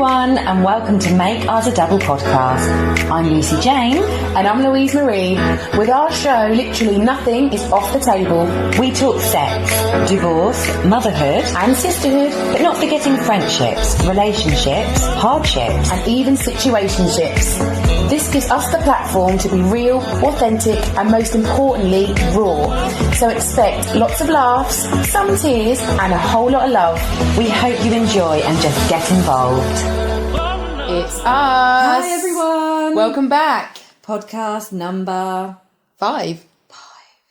everyone, and welcome to Make Ours a Double podcast. I'm Lucy Jane. And I'm Louise Marie. With our show, literally nothing is off the table. We talk sex, divorce, motherhood, And sisterhood, but not forgetting friendships, relationships, hardships, and even situationships. This gives us the platform to be real, authentic, and most importantly, raw. So expect lots of laughs, some tears, and a whole lot of love. We hope you enjoy and just get involved. It's us. Hi everyone. Welcome back. Podcast number 5.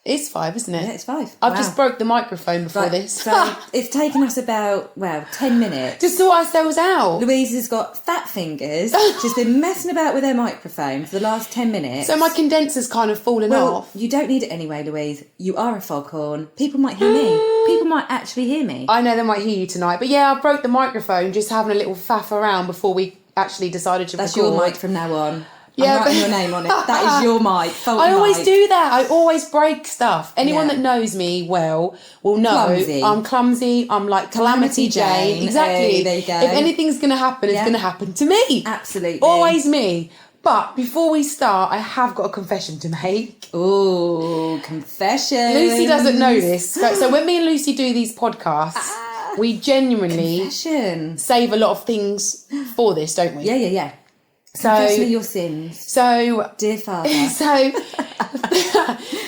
It's 5, isn't it? Yeah, it's 5. I've just broke the microphone before Right, this. So it's taken us about 10 minutes. Just sort ourselves out. Louise has got fat fingers. She's been messing about with her microphone for the last 10 minutes. So my condenser's kind of fallen off. You don't need it anyway, Louise. You are a foghorn. People might hear me. People might actually hear me. I know they might hear you tonight, but yeah, I broke the microphone just having a little faff around before we actually decided to That's record. your mic from now on. Yeah, I'm writing your name on it. That is your mic. Faulty I always mic. do that. I always break stuff. Anyone Yeah. that knows me well will know Clumsy. I'm clumsy. I'm like Calamity Jane. Exactly. Hey, there you go. If anything's going to happen, it's Yeah. going to happen to me. Absolutely. Always me. But before we start, I have got a confession to make. Ooh, confession. Lucy doesn't know this. So when me and Lucy do these podcasts, we genuinely Confession. save a lot of things for this, don't we? Yeah. So, Confess me your sins. so Dear Father.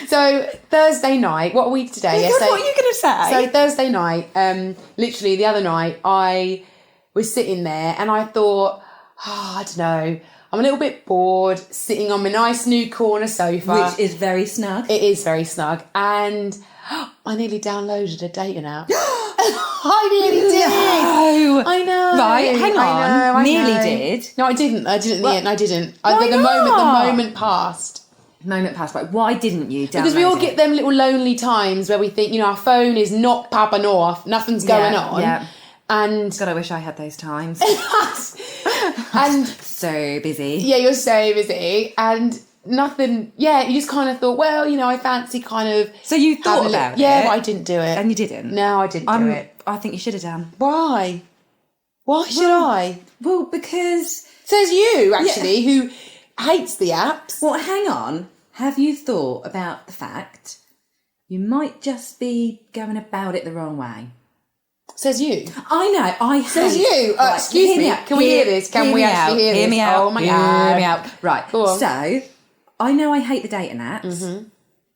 So Thursday night, what are we today? Oh God, what are you going to say? So Thursday night, literally the other night, I was sitting there and I thought, I don't know, I'm a little bit bored sitting on my nice new corner sofa. Which is very snug. It is very snug. And I nearly downloaded a dating app. I nearly did. No. I know. Right, hang on. I Nearly know. did? No, I didn't. I didn't in the end. I didn't. Why The not? moment passed. Moment passed by. Why didn't you download Because we all it? get them little lonely times where we think, our phone is not popping off, nothing's going on. Yeah. And God, I wish I had those times. and So busy. yeah, you're so busy and nothing. Yeah, you just kind of thought, well, I fancy kind of. So you thought having a about it? Yeah, but I didn't do it. And you didn't? No, I didn't do it. I think you should have done. Why? Why should I? Well, because... Says you, actually, who hates the apps. Well, hang on. Have you thought about the fact you might just be going about it the wrong way? Says you. I know. I Says hate... you. Right, Excuse hear me. out. Can we hear this? Can we actually hear this? Hear me out. Oh my Hear God. me out. Right. Go on. So, I know I hate the dating apps.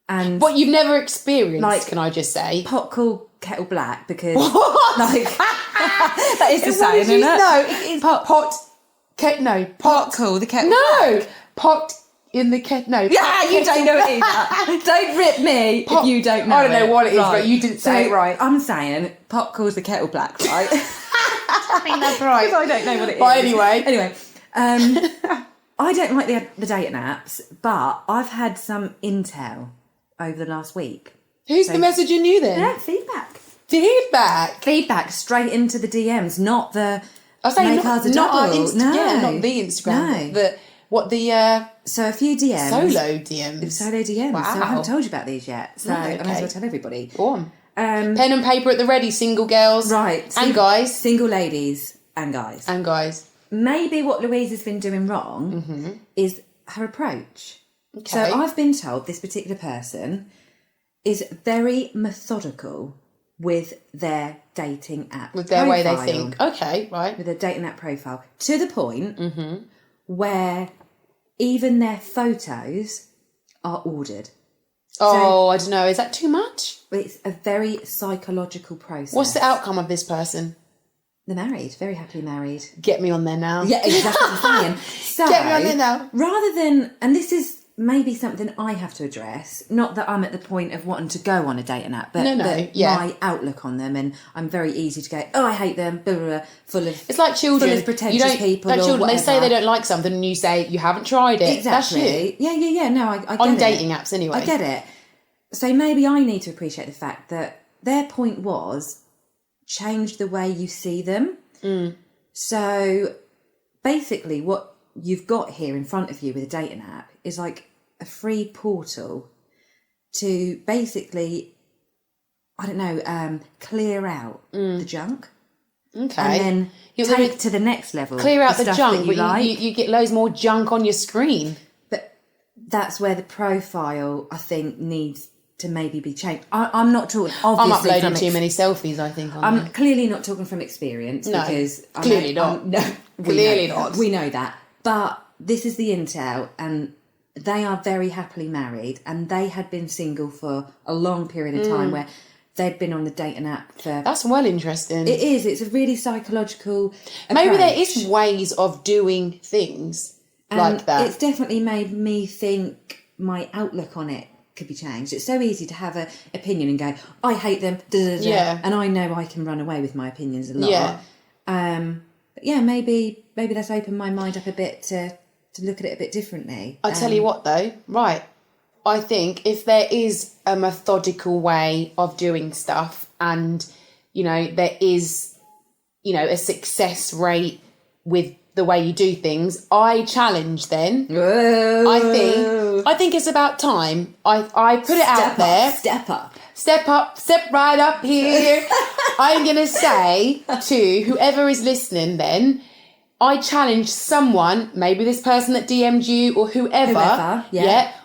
And What you've never experienced, Like- can I just say? pot cool, kettle black, because... What? Like, that is the What saying, did you- isn't it? No, it is pot Pot cool, the kettle No, pot in the kettle. No. Yeah, you don't know it either. Don't rip me if you don't know I don't know what it is, Right. but you didn't say it right. I'm saying pot calls the kettle black, right? I think that's right. Because I don't know what it is. But anyway. I don't like the dating apps, but I've had some intel over the last week. Who's the messaging you then? Yeah, feedback. Feedback. Feedback straight into the DMs, not the I was saying make ours a not our double. Instagram. Yeah, not the Instagram. No. But the So a few DMs. solo DMs. Solo DMs. Wow. So I haven't told you about these yet. So Right, I may as okay. well tell everybody. Go on. Pen and paper at the ready, single girls. Right. And guys. Single ladies and guys. And guys. Maybe what Louise has been doing wrong is her approach. Okay. So I've been told this particular person is very methodical with their dating app With their way they profile. think. Okay, right. With their dating app profile. To the point where even their photos are ordered. Oh, I don't know. Is that too much? It's a very psychological process. What's the outcome of this person? They're married, very happily married. Get me on there now. Yeah, exactly what I'm saying. So, Get me on there now. rather than, and this is maybe something I have to address, not that I'm at the point of wanting to go on a dating app, but my outlook on them, and I'm very easy to go, oh, I hate them, blah, blah, blah, full of It's like children. full of pretentious people. Like or children, they say whatever. they don't like something, and you say you haven't tried it. Exactly. That's you. Yeah. No, I get On it. dating apps, anyway. I get it. So maybe I need to appreciate the fact that their point was change the way you see them. So basically what you've got here in front of you with a dating app is like a free portal to basically, I don't know, clear out the junk. Okay. And then You're take gonna to the next level. clear out the stuff junk, that but like. you get loads more junk on your screen. But that's where the profile, I think, needs to maybe be changed. I'm not talking, obviously. I'm uploading too many selfies, I think. I'm clearly not talking from experience. No, because clearly not. No, Clearly not. We know that. But this is the intel, and they are very happily married, and they had been single for a long period of time where they'd been on the dating app for... That's well interesting. It is. It's a really psychological Maybe there approach. is ways of doing things like that. It's definitely made me think my outlook on it could be changed. It's so easy to have an opinion and go, I hate them, Yeah. and I know I can run away with my opinions a lot. Yeah. But yeah, maybe that's opened my mind up a bit to look at it a bit differently. I tell you what, though, right? I think if there is a methodical way of doing stuff, and there is, a success rate with the way you do things, I challenge. Then Whoa. I think it's about time. I put it out there. Step up. Step right up here. I'm gonna say to whoever is listening, then I challenge someone, maybe this person that DM'd you or whoever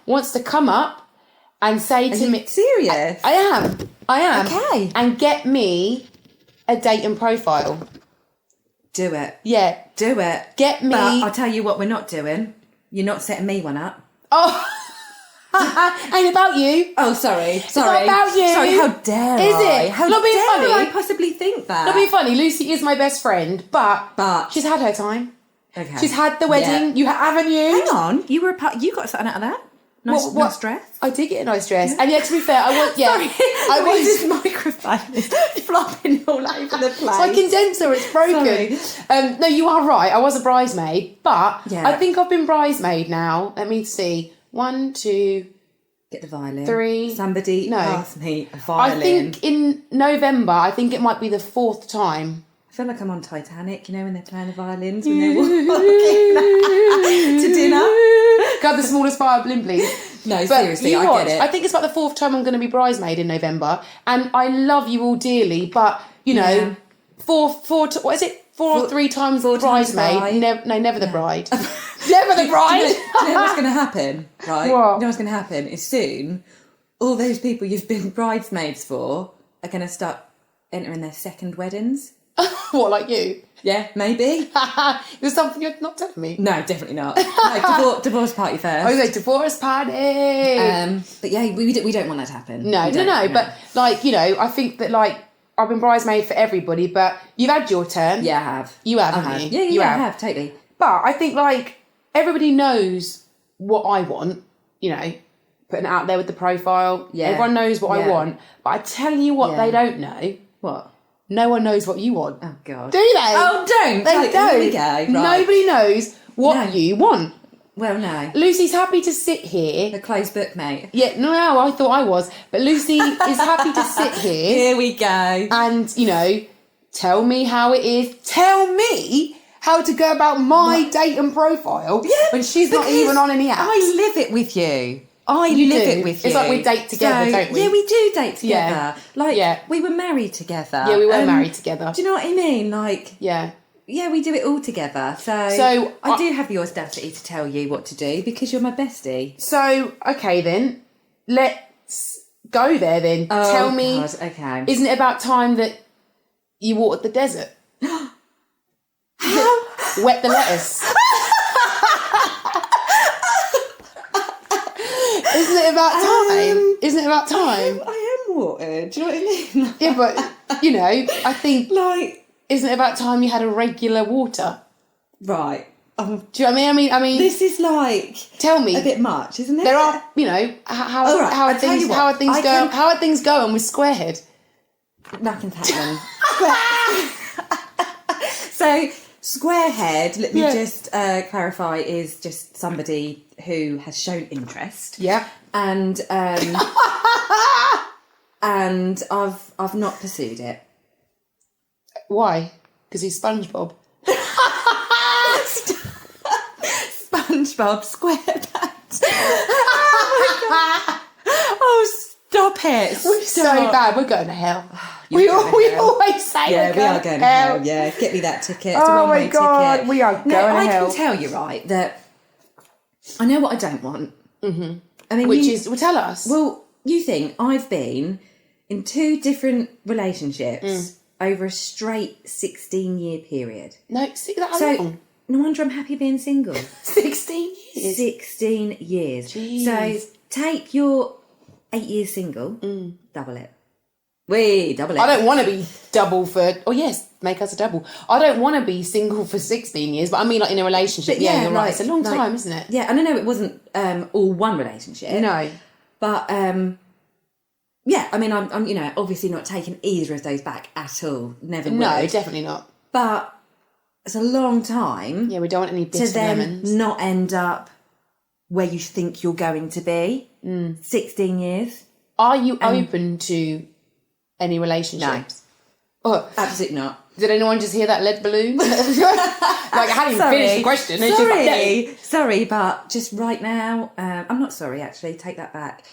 wants to come up and say to me, serious? I am. Okay. And get me a dating profile. Do it. Yeah. Do it. Get me. But I'll tell you what we're not doing. You're not setting me one up. Oh. Ain't about you. Oh, sorry. It's not about you. Sorry, how dare Is I? it? How Not being dare funny. I possibly think that? It'll be funny. Lucy is my best friend, but she's had her time. Okay. She's had the wedding. Yeah. You haven't you? Hang on. You were a part. You got something out of that? Nice dress. I did get a nice dress, and to be fair, I was This microphone is flopping all over the place. My condenser, it's broken. No, you are right. I was a bridesmaid, but Yeah. I think I've been bridesmaid now. Let me see. 1, 2. Get the violin. 3. Somebody pass me a violin. I think in November, I think it might be the 4th time. I feel like I'm on Titanic, when they're playing the violins when they're walking to dinner. Can I have the smallest violin, please? No, But seriously, you I watch. get it. I think it's about the 4th time I'm going to be bridesmaid in November, and I love you all dearly, but Yeah. what is it? 4 or 3 times bridesmaid. bride. Never the bride. Never the bride. Do you know what's going to happen, right? What? You know what's going to happen is soon all those people you've been bridesmaids for are going to start entering their second weddings. What, like you? Yeah, maybe. There's something you're not telling me. No, definitely not. No, divorce party first. Oh, divorce party. But yeah, we don't want that to happen. No. We don't. But I think that I've been bridesmaid for everybody, but you've had your turn. Yeah, I have. You have, I haven't have. you? Yeah, You I have, totally. But I think everybody knows what I want, putting it out there with the profile. Yeah. Everyone knows what I Yeah. want. But I tell you what they don't know. What? No one knows what you want. Oh, God. Do they? Oh, don't. They don't. Here we go. Right. Nobody knows what you want. Well, no. Lucy's happy to sit here. A closed book, mate. Yeah, no, I thought I was. But Lucy is happy to sit here Here we go. and, tell me how it is. Tell me how to go about my dating profile when she's not even on any apps. I live it with you. I You live do. it with you. It's like we date together, don't we? Yeah, we do date together. Yeah. We were married together. Yeah, we were married together. Do you know what I mean? Yeah. Yeah, we do it all together. So I do have the audacity to tell you what to do because you're my bestie. So, okay then, let's go there then. Oh, Tell me, God, okay. Isn't it about time that you watered the desert? How? Wet the lettuce? Isn't it about time? Isn't it about time? I am watered. Do you know what I mean? Yeah, but, I think, isn't it about time you had a regular water? Right. Do you know what I mean? I mean, This is tell me. a bit much, isn't it? There are, how are things going with Squarehead? Nothing's happening. So, Squarehead, let me just clarify, is just somebody who has shown interest. Yeah. And and I've not pursued it. Why? Because he's SpongeBob. SpongeBob SquarePants. Oh my God. Oh, stop it. We're so bad. We're going to hell. We always say yeah, we are going to hell. Yeah, get me that ticket. It's a one-way ticket. We are going to hell. I can tell you, right, that I know what I don't want. Mm-hmm. I mean, well, tell us. Well, you think I've been in 2 different relationships over a straight 16-year period. No, see that long. No wonder I'm happy being single. 16 years. 16 years. Jeez. So take your 8 years single, double it. Double it. I don't want to be double for... Oh, yes, make us a double. I don't want to be single for 16 years, but I mean, like, in a relationship. Yeah, you're right. It's a long time, isn't it? Yeah, and I know it wasn't all one relationship. No. But, yeah, I mean, I'm obviously not taking either of those back at all. Never would. No, definitely not. But it's a long time. Yeah, we don't want any bitter to then lemons. not end up where you think you're going to be. 16 years. Are you open to any relationships? No. Oh, absolutely not. Did anyone just hear that lead balloon? Like, I hadn't even finished the question. Sorry, but just right now, I'm not sorry, actually. Take that back.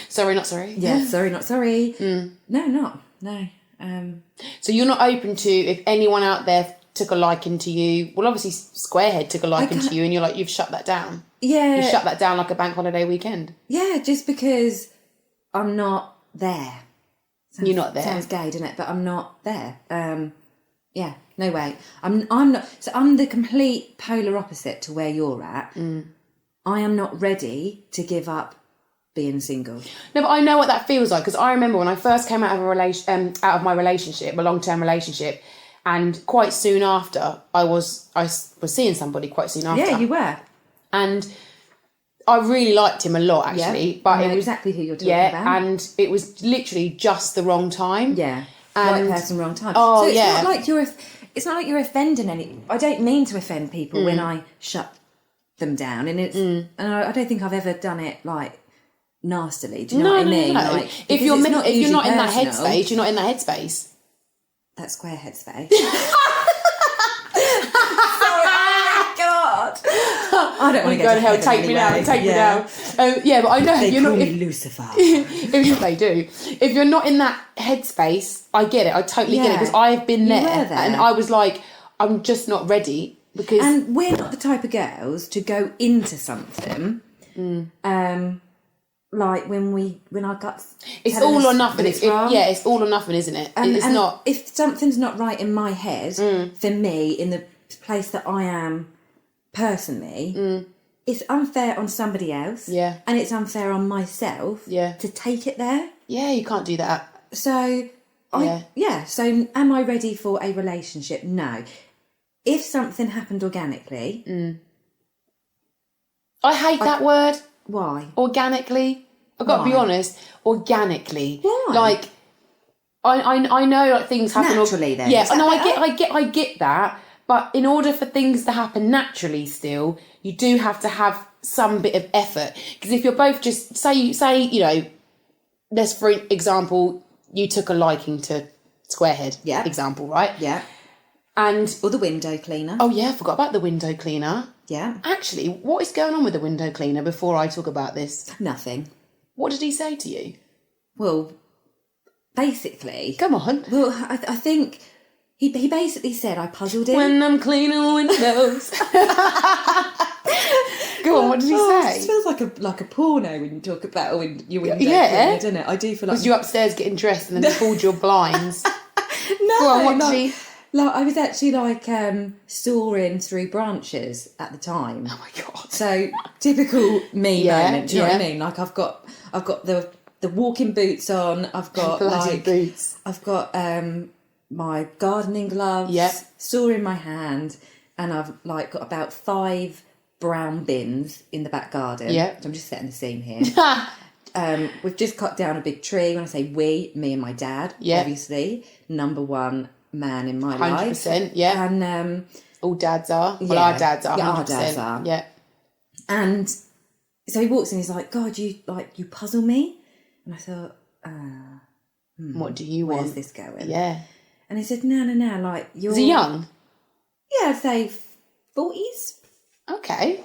Sorry, not sorry. Yeah, sorry, not sorry. No. So you're not open to, if anyone out there took a liking to you, well, obviously Squarehead took a liking to you, and you're like, you've shut that down. Yeah. You shut that down like a bank holiday weekend. Yeah, just because I'm not there. You're not there. Sounds gay, doesn't it? But I'm not there. Yeah, no way. I'm not. So I'm the complete polar opposite to where you're at. I am not ready to give up being single. No, but I know what that feels like, because I remember when I first came out of my relationship, a long-term relationship, and quite soon after, I was seeing somebody quite soon after. Yeah, you were. And I really liked him a lot, actually. Yeah, but I know it was exactly who you're talking about. Yeah, and it was literally just the wrong time. Yeah, and, right person, wrong time. Oh, so it's yeah. It's not like you're offending any. I don't mean to offend people when I shut them down, and and I don't think I've ever done it like nastily. Do you know what I mean? No. Like, if you're not in that personal, headspace, you're not in that headspace. That square headspace. I don't want to go to hell. Take me now. Take me now. Yeah, but I know they you're call not. me Lucifer. They do. If you're not in that headspace, I get it. I totally get it, because I've been there, and I was like, I'm just not ready. Because and we're not the type of girls to go into something. Like when I got. It's all or nothing. It's all or nothing, isn't it? It's not. If something's not right in my head, for me, in the place that I am personally, it's unfair on somebody else. Yeah. And it's unfair on myself. Yeah. To take it there. Yeah, you can't do that. So, so am I ready for a relationship? No. If something happened organically. I hate that word. Why? Organically. I've got to be honest. Organically. Why? Like, I know like things happen naturally. Then, yeah. No, I get that. But in order for things to happen naturally, still, you do have to have some bit of effort. Because if you're both just say, let's for example, you took a liking to Squarehead. Yeah. Example, right? Yeah. And or the window cleaner. Oh yeah, I forgot about the window cleaner. Yeah. Actually, what is going on with the window cleaner before I talk about this? Nothing. What did he say to you? Well, basically. Come on. Well, I think he basically said I puzzled him. When I'm cleaning windows. Go on, what did he say? It feels like a porno when you talk about when you window cleaner, doesn't it? I do feel like... Was you upstairs getting dressed and then he pulled your blinds? No, Go on, what did he... Like, I was actually soaring through branches at the time. Oh my God. So typical me moment, do you know what I mean? Like I've got the walking boots on, I've got bloody boots. I've got my gardening gloves, saw in my hand, and I've got about 5 brown bins in the back garden. Yeah. So I'm just setting the scene here. We've just cut down a big tree. When I say we, me and my dad, obviously, number one man in my life. 100%, yeah. And all dads are. Well, our dads are. 100%. Yeah, our dads are. Yeah. And so he walks in, he's like, God, you puzzle me. And I thought, what do you want? Where's this going? Yeah. And he said, no, like you're... Is he young? Yeah, I'd say 40s. Okay.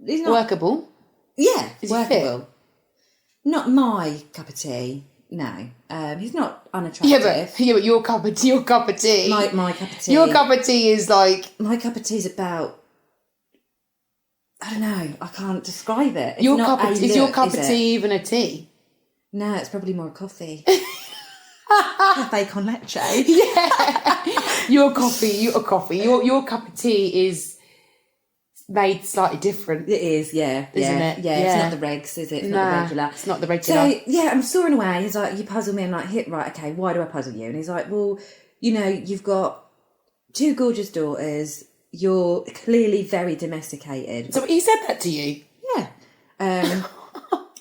He's not... Workable? Yeah, Is workable. he fit? Not my cup of tea. No, he's not unattractive. Yeah, but your cup of tea. My cup of tea. Your cup of tea is like... My cup of tea is about... I don't know. I can't describe it. It's Your not cup of, a is your look, cup is of it? tea even a tea? No, it's probably more a coffee. Cafe con leche. Yeah. Your cup of tea is made slightly different. It is, yeah. Isn't it? Yeah, Yeah. it's not the regs, is it? It's not the regular. It's not the regular. So, yeah, I'm sawing away. He's like, you puzzle me. I'm like, right, okay, why do I puzzle you? And he's like, well, you know, you've got 2 gorgeous daughters. You're clearly very domesticated. So he said that to you? Yeah.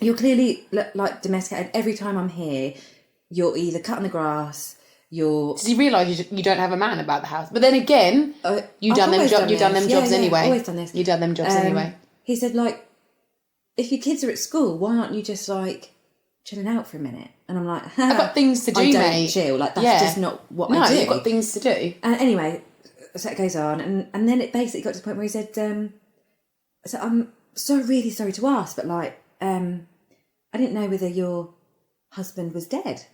You're clearly, like, domesticated. Every time I'm here, you're either cutting the grass, you're... Does he realise you don't have a man about the house? But then again, you've done them jobs anyway. Always done this. You've done them jobs anyway. He said, like, if your kids are at school, why aren't you just, like, chilling out for a minute? And I'm like, I've got things to do, I don't mate. chill. Like, that's just not what I do. No, you've got things to do. And anyway, so it goes on. And then it basically got to the point where he said, so I'm really sorry to ask, but, like, I didn't know whether your husband was dead.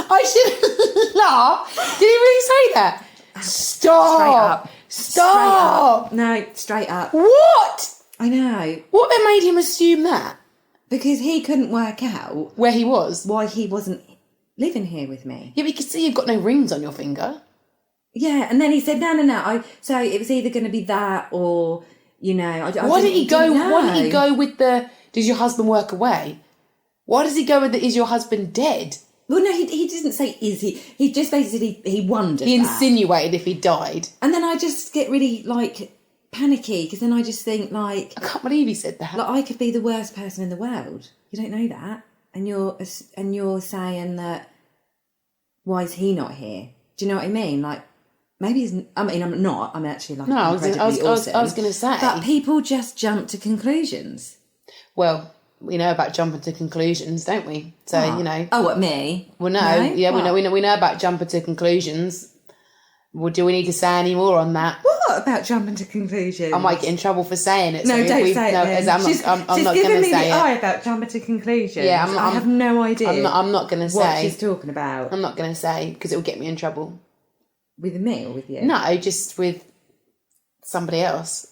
I should laugh. Did he really say that? Stop. Stop. No, straight up. What? I know. What then made him assume that? Because he couldn't work out Where he was? why he wasn't living here with me. Yeah, but you can see you've got no rings on your finger. Yeah, and then he said, no. So it was either going to be that or, you know... Why didn't he go with the... Does your husband work away? Why does he go with the... Is your husband dead? Well, no, he didn't say is he. He just basically, he wondered. He insinuated if he died. And then I just get really, like, panicky because then I just think, like... I can't believe he said that. Like, I could be the worst person in the world. You don't know that. And you're saying that, why is he not here? Do you know what I mean? Like, maybe he's... I mean, I'm not. I'm actually, like, I was awesome. going to say... But people just jump to conclusions. Well... We know about jumping to conclusions, don't we? So, you know... Oh, what, me? Well, no. Yeah, we know about jumping to conclusions. Well, do we need to say any more on that? What about jumping to conclusions? I might get in trouble for saying it. No, so don't say it then. She's not going to giving me say the it. eye about jumping to conclusions. Yeah, I have no idea I'm not going to say. what she's talking about. I'm not going to say, because it will get me in trouble. With me or with you? No, just with somebody else.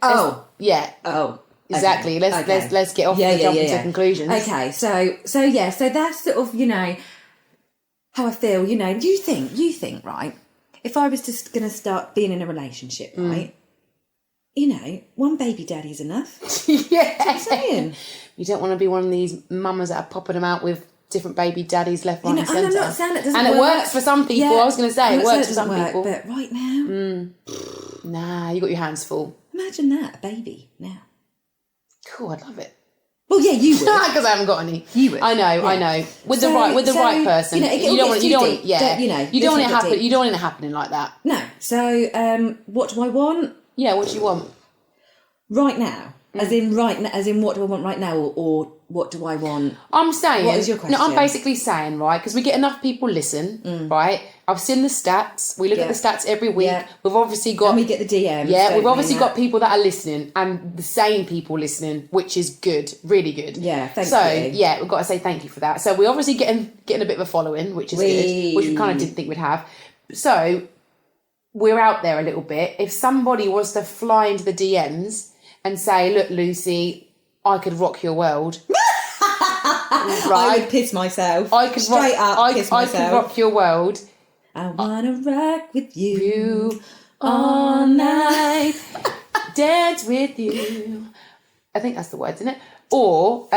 Oh. Yeah. Oh. Exactly. Okay. Let's get off the jumping to conclusions. Okay, so that's sort of, you know, how I feel. You know, you think, right? If I was just going to start being in a relationship, right? You know, one baby daddy's enough. Yeah. I'm saying. You don't want to be one of these mamas that are popping them out with different baby daddies left, right, and centre. I'm not saying it doesn't work. And it works for some people. Yeah, I was going to say it works for some people. But right now, Nah, you got your hands full. imagine that, a baby now. Cool, I'd love it. Well, yeah, you would. Because I haven't got any. You would. I know. With the right person. You know, you don't want it happen. deep. You don't want it happening like that. No. So, what do I want Yeah, what do you want? right now? As in what do I want right now, or what do I want? I'm saying. What is your question? No, I'm basically saying, right, because we get enough people listen, right? I've seen the stats. We look at the stats every week. Yeah. We've obviously got. And we get the DMs. Yeah, we've obviously got people that are listening, and the same people listening, which is good, really good. Yeah, thank so, you. yeah, we've got to say thank you for that. So we're obviously getting a bit of a following, which is good, which we kind of didn't think we'd have. So we're out there a little bit. If somebody was to fly into the DMs and say, "Look, Lucy, I could rock your world." Right? I would piss myself. I could straight up piss myself. I could rock your world. I wanna rock with You all night, dance with you. I think that's the words, isn't it? Or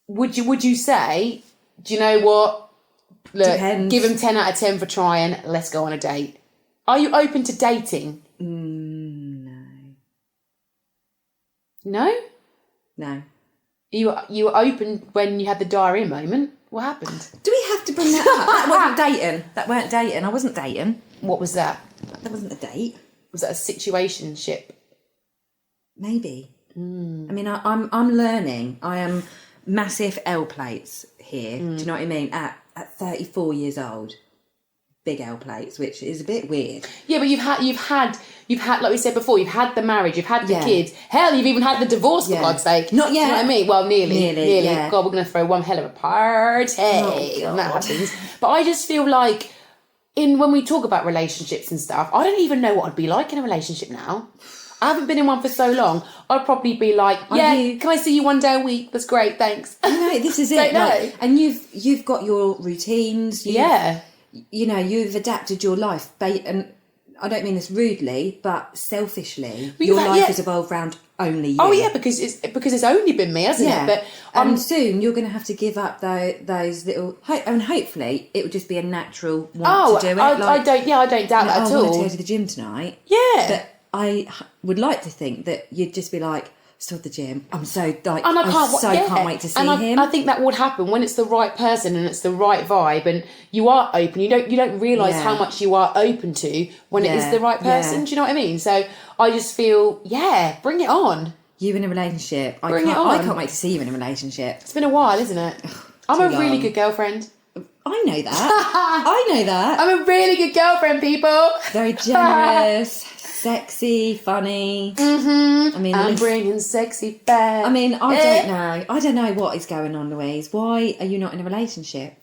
would you say, do you know what? Look, Depends. give him 10 out of 10 for trying. Let's go on a date. Are you open to dating? No. No. You were open when you had the diarrhea moment. What happened? Do we have to bring that up? That wasn't dating. That weren't dating. I wasn't dating. What was that? That wasn't a date. Was that a situationship? Maybe. I mean, I'm learning. I am massive L plates here. Do you know what I mean? At 34 years old. big L plates, which is a bit weird. Yeah, but you've had, like we said before, you've had the marriage, you've had the kids. Hell, you've even had the divorce, for God's sake. Not yet. You know what I mean? Well, nearly. Yeah. God, we're going to throw one hell of a party when that happens. But I just feel like, when we talk about relationships and stuff, I don't even know what I'd be like in a relationship now. I haven't been in one for so long. I'd probably be like, can I see you one day a week? That's great, thanks. No, this is it. Like, and you've got your routines. You know, you've adapted your life, and I don't mean this rudely, but selfishly. Your life has evolved around only you. Oh yeah, because it's only been me, hasn't it? But and soon you're going to have to give up those little, and hopefully it will just be a natural want to do it. I don't doubt that at all. I want to go to the gym tonight. Yeah, but I would like to think that you'd just be like, sod the gym. I'm so like, and I can't wait to see him. I think that would happen when it's the right person and it's the right vibe, and you are open. You don't realise how much you are open to when it is the right person. Yeah. Do you know what I mean? So I just feel, bring it on. You in a relationship. Bring it on. I can't wait to see you in a relationship. It's been a while, isn't it? I'm a really good girlfriend. I know that. I'm a really good girlfriend, people. Very generous, sexy, funny. Mm-hmm. I mean, I'm bringing sexy back. I mean, I don't know what is going on, Louise. Why are you not in a relationship?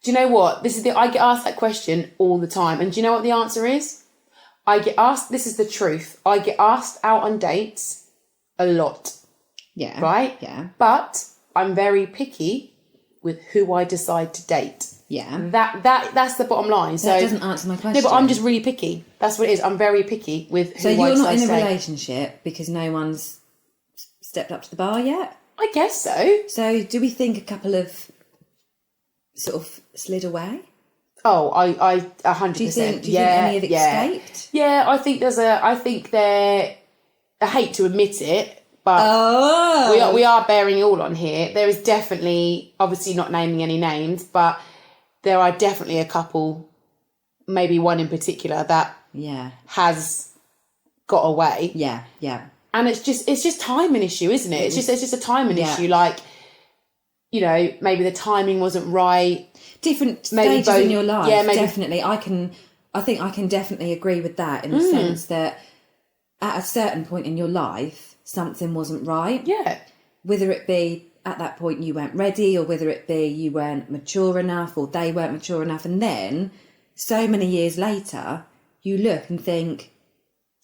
Do you know what? I get asked that question all the time, and do you know what the answer is? I get asked. This is the truth. I get asked out on dates a lot. Yeah. Right. Yeah. But I'm very picky with who I decide to date. Yeah. That's the bottom line. So that doesn't answer my question. No, but I'm just really picky. That's what it is. I'm very picky with who I decide to date. So you're not in a relationship because no one's stepped up to the bar yet? I guess so. So do we think a couple of sort of slid away? Oh, I 100%. Do you think any have escaped? Yeah, I think I hate to admit it, but we are bearing it all on here. There is definitely, obviously not naming any names, but there are definitely a couple, maybe one in particular, that has got away. Yeah, yeah. And it's just timing issue, isn't it? It's just a timing issue. Like, you know, maybe the timing wasn't right. Different stages in your life. Yeah, maybe. Definitely. I think I can definitely agree with that in the sense that at a certain point in your life, something wasn't right. Yeah. Whether it be at that point you weren't ready, or whether it be you weren't mature enough, or they weren't mature enough. And then so many years later, you look and think,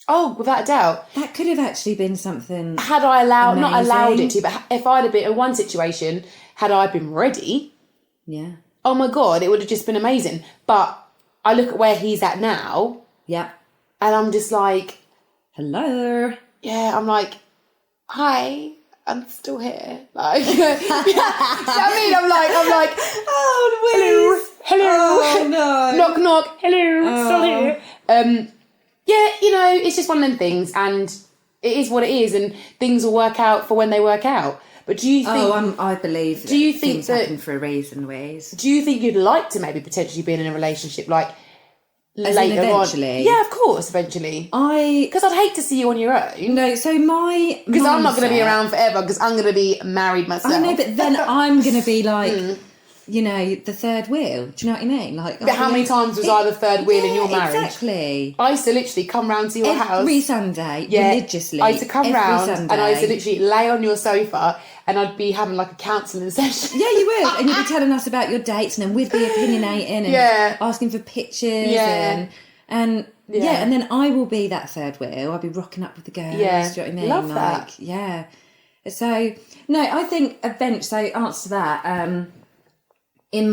oh, without a doubt. That could have actually been something. Had I not allowed it to, but if I'd have been in one situation, had I been ready. Yeah. Oh my God, it would have just been amazing. But I look at where he's at now. Yeah. And I'm just like. Hello. Yeah, I'm like, hi, I'm still here. Like, you know what I mean? I'm like, oh, hello. Oh, no. Knock, knock, hello, still here. Yeah, you know, it's just one of them things, and it is what it is, and things will work out for when they work out. But do you think... I believe do you think things that, happen for a reason, Louise. Do you think you'd like to maybe potentially be in a relationship, like, as later eventually? On? Yeah, of course, eventually. Because I'd hate to see you on your own. No, so my... Because I'm not going to be around forever, because I'm going to be married myself. I know, but then I'm going to be like... You know, the third wheel. Do you know what I mean? Like, but how many times was I the third wheel in your marriage? Exactly. I used to literally come round to your house every Sunday, religiously. I used to come round Sunday. and I used to literally lay on your sofa, and I'd be having like a counselling session. Yeah, you would, and you'd be telling us about your dates, and then we'd be opinionating and asking for pictures, and then I will be that third wheel. I'll be rocking up with the girls. Yeah, do you know what I mean? Love that. Yeah. So no, I think eventually. So answer to that. In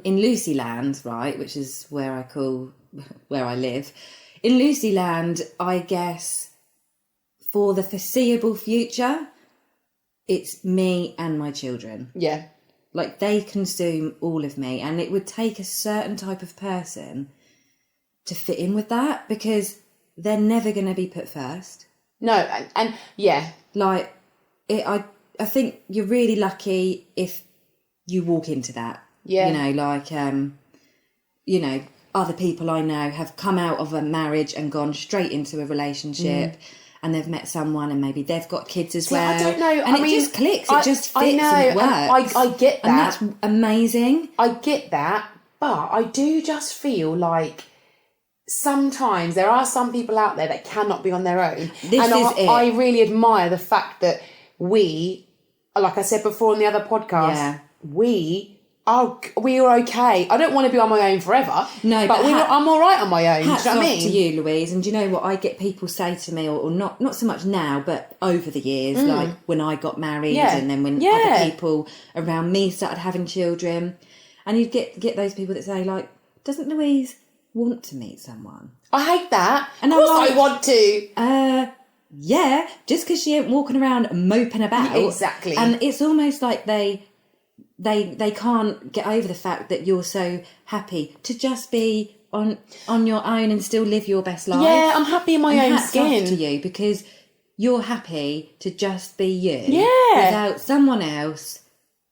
Lucy Land, right, which is where I live, in Lucy Land, I guess for the foreseeable future, it's me and my children. Yeah. Like, they consume all of me, and it would take a certain type of person to fit in with that, because they're never going to be put first. No, and yeah. Like, I think you're really lucky if you walk into that. Yeah. You know, like, you know, other people I know have come out of a marriage and gone straight into a relationship, and they've met someone, and maybe they've got kids as well. I don't know. And it just clicks. It just fits, and it works. I get that. And that's amazing. I get that. But I do just feel like sometimes there are some people out there that cannot be on their own. I really admire the fact that we, like I said before on the other podcast, we are okay. I don't want to be on my own forever. No, but I'm all right on my own. Hats do you know what I off mean? to you, Louise. And do you know what? I get people say to me, or not so much now, but over the years, like when I got married and then when other people around me started having children, and you'd get those people that say, like, doesn't Louise want to meet someone? I hate that. And of course I'm like, I want to. Yeah, just because she ain't walking around moping about. Exactly. And it's almost like they can't get over the fact that you're so happy to just be on your own and still live your best life. Yeah, I'm happy in my own hats skin. off to you, because you're happy to just be you. Yeah. Without someone else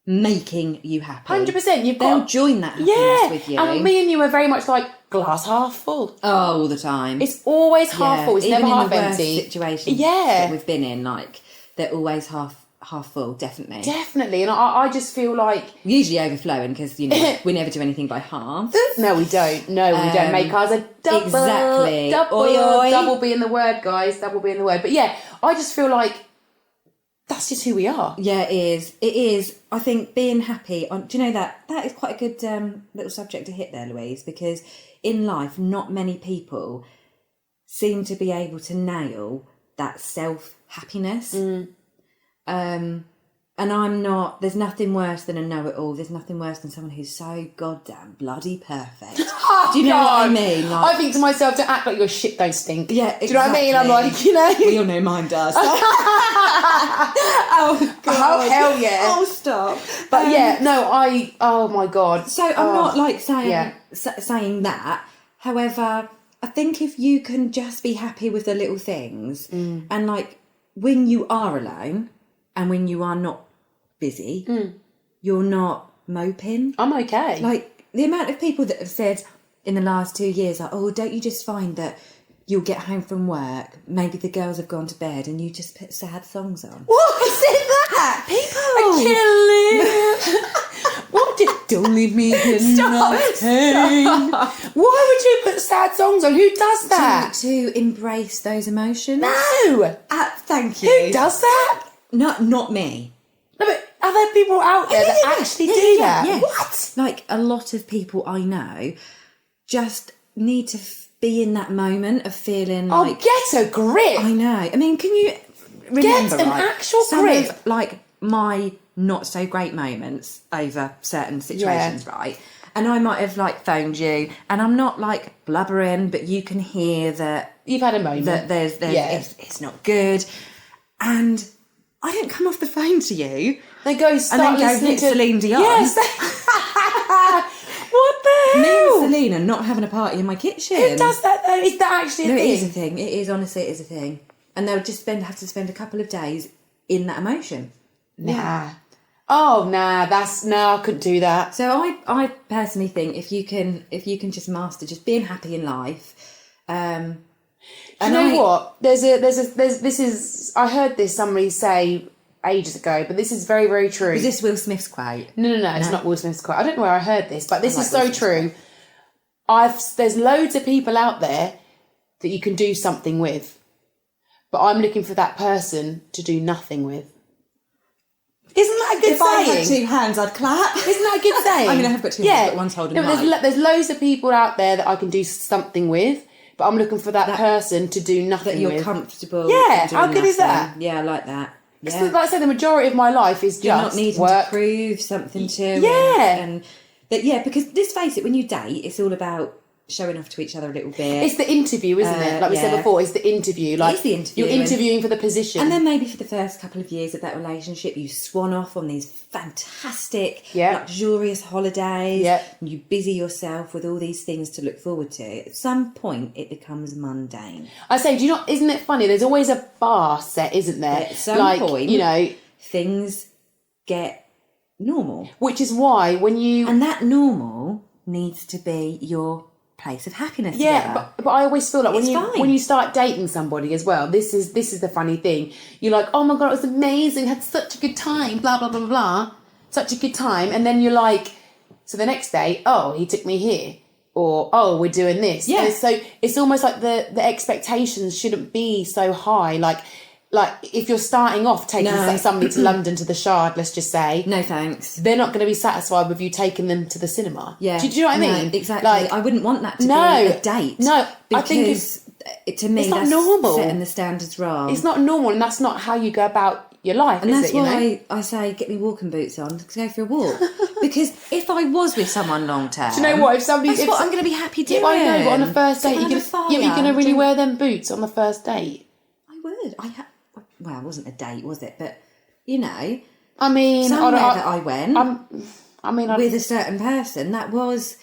making you happy. 100%. They'll join that happiness with you. And me and you are very much like glass half full. Oh, all the time. It's always half full. It's even never half in the worst empty. situations that we've been in, like, they're always half full, definitely. Definitely. And I just feel like... Usually overflowing, because, you know, we never do anything by half. No, we don't. No, we don't make ours a double. Exactly. Double. Oi, oi. Double being the word, guys. Double being the word. But yeah, I just feel like that's just who we are. Yeah, it is. It is. I think being happy... do you know that is quite a good little subject to hit there, Louise, because in life, not many people seem to be able to nail that self-happiness. And I'm not... There's nothing worse than a know-it-all. There's nothing worse than someone who's so goddamn bloody perfect. Do you know what I mean? Like, I think to myself, to act like your shit don't stink. Yeah, exactly. Do you know what I mean? I'm like, you know... We all know mine does. Oh, God. Oh, hell yeah. Oh, stop. But yeah, no, oh, my God. So I'm not like saying that. However, I think if you can just be happy with the little things, and like when you are alone and when you are not busy, you're not moping. I'm okay. Like the amount of people that have said in the last 2 years, like, oh, don't you just find that you'll get home from work, maybe the girls have gone to bed, and you just put sad songs on? What? Who said that? People! I can't live. What did... Don't leave me in my pain. Why would you put sad songs on? Who does that? To embrace those emotions. No. Thank you. Who does that? Not me. No, but are there people out there that actually do that? Yeah. What? Like a lot of people I know just need to be in that moment of feeling like... Oh, get a grip. I know. I mean, can you remember, Get an actual some grip. of, like, my not so great moments over certain situations, right? And I might have, like, phoned you, and I'm not, like, blubbering, but you can hear that... You've had a moment. That there's it's not good. And I don't come off the phone to you. They go start listening hit Celine Dion. Yes. What the hell? Me and Celine are not having a party in my kitchen. Who does that though? Is that actually a thing? It is a thing. It is, honestly, it is a thing. And they'll just have to spend a couple of days in that emotion. Nah. Oh, nah, I couldn't do that. So I personally think if you can just master just being happy in life. Do you know what? I heard this somebody say ages ago, but this is very, very true. Is this Will Smith's quote? No, it's not Will Smith's quote. I don't know where I heard this, but this is so true. There's loads of people out there that you can do something with, but I'm looking for that person to do nothing with. Isn't that a good saying? If I had 2 hands, I'd clap. Isn't that a good saying? I mean, I have got 2 hands, but one's holding the mic. There's loads of people out there that I can do something with, but I'm looking for that person to do nothing that you're with. Comfortable. Yeah, with doing how good is nothing. that? Yeah, I like that. Yeah. Like I said, the majority of my life is you're just not needing work. to prove something to. Yeah, because let's face it, when you date, it's all about showing off to each other a little bit. It's the interview, isn't it? Like we said before, it's the interview. Like it's the interview. You're interviewing for the position. And then maybe for the first couple of years of that relationship, you swan off on these fantastic, luxurious holidays. Yeah. And you busy yourself with all these things to look forward to. At some point, it becomes mundane. I say, isn't it funny? There's always a bar set, isn't there? At some point, things get normal. Which is why And that normal needs to be your place of happiness. Yeah, but I always feel like when you start dating somebody as well, this is the funny thing. You're like, oh my God, it was amazing, had such a good time, blah blah blah blah blah, such a good time, and then you're like, So the next day, oh, he took me here. Or, oh, we're doing this. Yeah. And so it's almost like the expectations shouldn't be so high. Like if you're starting off taking somebody to London to the Shard, let's just say. No thanks. They're not going to be satisfied with you taking them to the cinema. Yeah. Do you know what I mean? Exactly. Like, I wouldn't want that to be a date. No, because I think to me, it's not that's normal. setting the standards wrong. It's not normal, and that's not how you go about your life, And that's it? You know? why I say get me walking boots on to go for a walk. Because if I was with someone long term, Do you know what? If somebody, that's what I'm going to be happy doing. I know, but on the first date, you're going to really wear them boots on the first date. I would. Well, it wasn't a date, was it? But you know, I mean, somewhere that I went. With a certain person, that wasn't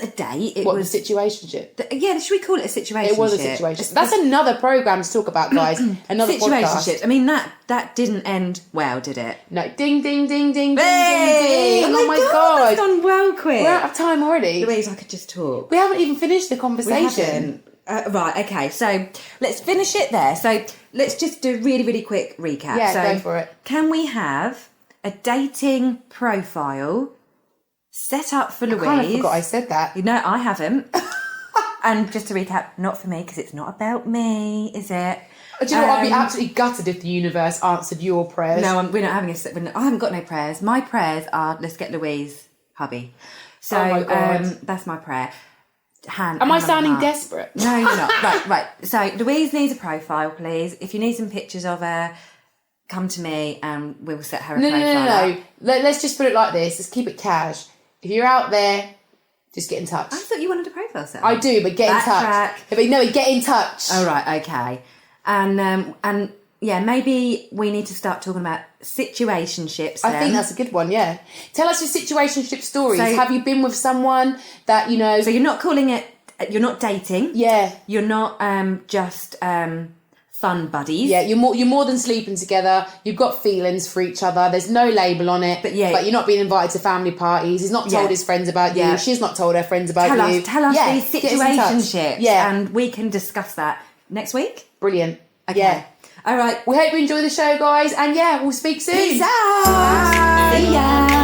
a date. It was a situationship. Yeah, should we call it a situationship? It was a situation. That's another programme to talk about, guys. Another podcast. I mean, that didn't end well, did it? No. Ding, ding, ding, ding, Hey! ding, ding. Oh my God, that's God. gone well quick. We're out of time already. Louise, I could just talk. We haven't even finished the We conversation. haven't. Right, okay, so let's finish it there. So let's just do a really, really quick recap. Yeah, so go for it. Can we have a dating profile set up for Louise? I kind of forgot I said that. No, I haven't. And just to recap, not for me, because it's not about me, is it? Do you know what? I'd be absolutely gutted if the universe answered your prayers. No, we're not having I haven't got no prayers. My prayers are, let's get Louise hubby. So Oh my God. that's my prayer. Am I sounding desperate? No, you're not. Right. So Louise needs a profile, please. If you need some pictures of her, come to me and we will set her a profile up. Let's just put it like this. Let's keep it cash. If you're out there, just get in touch. I thought you wanted a profile set. I do, but get in touch. Get in touch. Oh, right, okay. And yeah, maybe we need to start talking about situationships. I think that's a good one, yeah. Tell us your situationship stories. So, have you been with someone that, you know... So you're not calling it... You're not dating. Yeah. You're not just fun buddies. Yeah, you're more than sleeping together. You've got feelings for each other. There's no label on it. But you're not being invited to family parties. He's not told his friends about you. She's not told her friends about you. Tell us these situationships. Yeah. And we can discuss that next week. Brilliant. Okay. Yeah. All right. We hope you enjoy the show, guys. And we'll speak soon. Peace out. Bye. See ya.